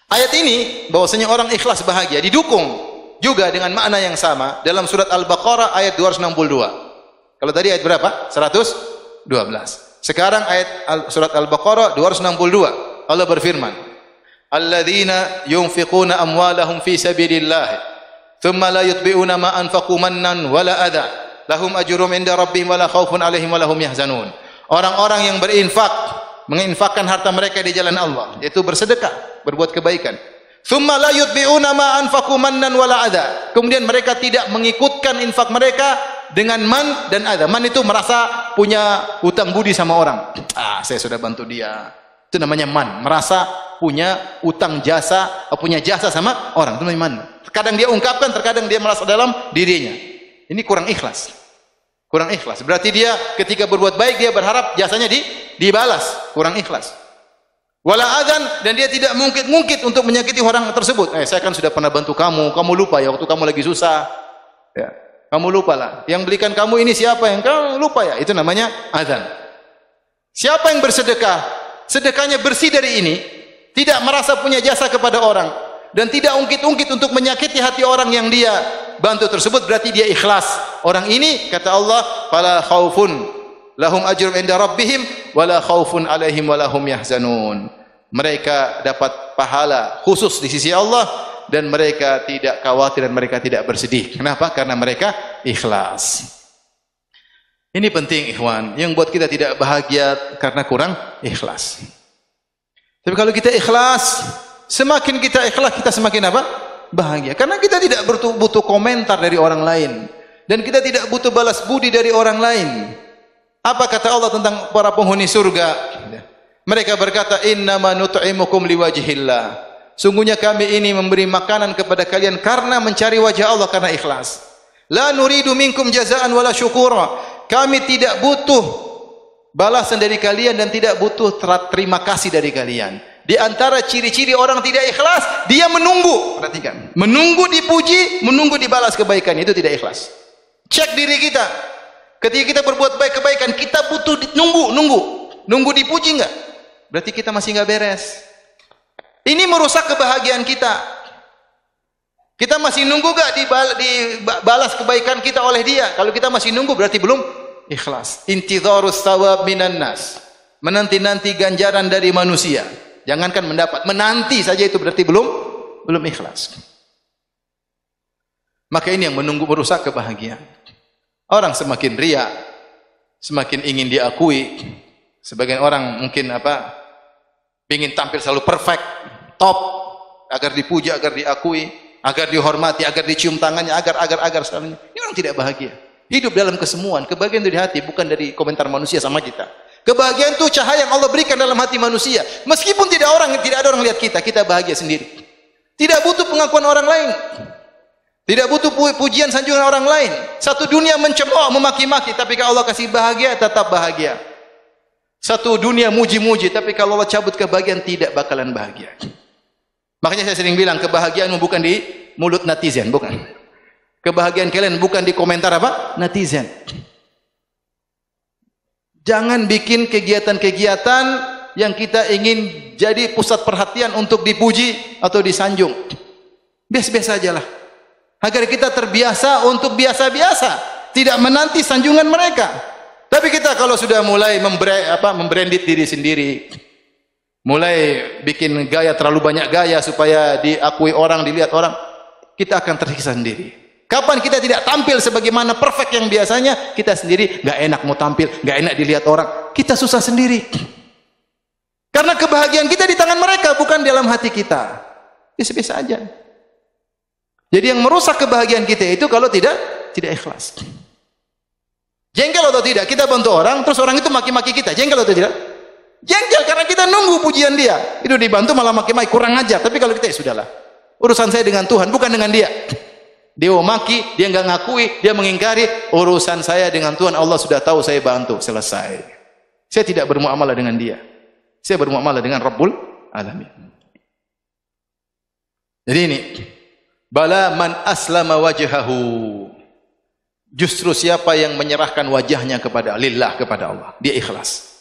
Ayat ini bahwasanya orang ikhlas bahagia didukung juga dengan makna yang sama dalam surat Al-Baqarah ayat 262. Kalau tadi ayat berapa? 112. Sekarang ayat surat Al-Baqarah 262. Allah berfirman, "Alladzina yunfiquna amwalahum fi sabilillah, thumma la yutbi'una ma anfaqu mannan wala adha, lahum ajrum 'inda rabbihim wala khaufun 'alaihim wala hum yahzanun." Orang-orang yang berinfak, menginfakkan harta mereka di jalan Allah, yaitu bersedekah, berbuat kebaikan. Thumma la yutbi'una ma anfaqu mannan wala adha. Kemudian mereka tidak mengikutkan infak mereka dengan man dan adha. Man itu merasa punya hutang budi sama orang. Saya sudah bantu dia. Itu namanya man. Merasa punya utang jasa, punya jasa sama orang. Itu namanya man. Terkadang dia ungkapkan, terkadang dia merasa dalam dirinya. Ini kurang ikhlas. Kurang ikhlas. Berarti dia ketika berbuat baik dia berharap jasanya dibalas. Kurang ikhlas. Wala adzan, dan dia tidak mungkit-mungkit untuk menyakiti orang tersebut. Saya kan sudah pernah bantu kamu, kamu lupa ya waktu kamu lagi susah. Ya, kamu lupa lah. Yang belikan kamu ini siapa, yang kamu lupa ya. Itu namanya adzan. Siapa yang bersedekah, sedekahnya bersih dari ini, tidak merasa punya jasa kepada orang dan tidak ungkit-ungkit untuk menyakiti hati orang yang dia bantu tersebut, berarti dia ikhlas. Orang ini kata Allah, fala khaufun lahum ajrum inda rabbihim wala khaufun alaihim wala hum yahzanun. Mereka dapat pahala khusus di sisi Allah dan mereka tidak khawatir dan mereka tidak bersedih. Kenapa? Karena mereka ikhlas. Ini penting ikhwan, yang buat kita tidak bahagia karena kurang ikhlas. Tapi kalau kita ikhlas, semakin kita ikhlas kita semakin apa? Bahagia. Karena kita tidak butuh komentar dari orang lain dan kita tidak butuh balas budi dari orang lain. Apa kata Allah tentang para penghuni surga? Mereka berkata, innama nut'imukum liwajhillah. Sungguhnya kami ini memberi makanan kepada kalian karena mencari wajah Allah, karena ikhlas. La nuridu minkum jazaan wala syukura. Kami tidak butuh balasan dari kalian dan tidak butuh terima kasih dari kalian. Di antara ciri-ciri orang tidak ikhlas, dia menunggu. Perhatikan, menunggu dipuji, menunggu dibalas kebaikan, itu tidak ikhlas. Cek diri kita. Ketika kita berbuat baik kebaikan, kita butuh nunggu dipuji enggak? Berarti kita masih enggak beres. Ini merusak kebahagiaan kita. Kita masih nunggu enggak dibalas kebaikan kita oleh dia? Kalau kita masih nunggu berarti belum ikhlas. Intidharus thawab minan nas. Menanti-nanti ganjaran dari manusia. Jangankan mendapat, menanti saja itu berarti belum ikhlas. Maka ini yang menunggu merusak kebahagiaan. Orang semakin riya, semakin ingin diakui. Sebagian orang mungkin ingin tampil selalu perfect, top, agar dipuja, agar diakui, agar dihormati, agar dicium tangannya, agar selalu. Ini orang tidak bahagia. Hidup dalam kesemuan. Kebahagiaan itu di hati, bukan dari komentar manusia sama kita. Kebahagiaan itu cahaya yang Allah berikan dalam hati manusia. Meskipun tidak ada orang lihat kita, kita bahagia sendiri. Tidak butuh pengakuan orang lain. Tidak butuh pujian sanjungan orang lain. Satu dunia mencemooh, memaki-maki, tapi kalau Allah kasih bahagia, tetap bahagia. Satu dunia muji-muji, tapi kalau Allah cabut kebahagiaan, tidak bakalan bahagia. Makanya saya sering bilang, kebahagiaanmu bukan di mulut netizen, bukan. Kebahagiaan kalian bukan di komentar netizen. Jangan bikin kegiatan-kegiatan yang kita ingin jadi pusat perhatian untuk dipuji atau disanjung. Biasa-biasa aja lah. Agar kita terbiasa untuk biasa-biasa, tidak menanti sanjungan mereka. Tapi kita kalau sudah mulai membranded diri sendiri, mulai bikin gaya, terlalu banyak gaya supaya diakui orang, dilihat orang, kita akan tersiksa sendiri. Kapan kita tidak tampil sebagaimana perfect yang biasanya, kita sendiri enggak enak mau tampil, enggak enak dilihat orang, kita susah sendiri. Karena kebahagiaan kita di tangan mereka, bukan dalam hati kita. Biasa-biasa aja. Jadi yang merusak kebahagiaan kita itu kalau tidak ikhlas. Jengkel atau tidak? Kita bantu orang, terus orang itu maki-maki kita. Jengkel atau tidak? Jengkel karena kita nunggu pujian dia. Itu dibantu malah maki-maki, kurang ajar. Tapi kalau kita, ya sudahlah. Urusan saya dengan Tuhan, bukan dengan dia. Dia mau maki, dia enggak ngakui, dia mengingkari. Urusan saya dengan Tuhan, Allah sudah tahu saya bantu, selesai. Saya tidak bermuamalah dengan dia. Saya bermuamalah dengan Rabbul Alamin. Jadi ini, bala man aslama wajhahu. Justru siapa yang menyerahkan wajahnya kepada lillah, kepada Allah, dia ikhlas.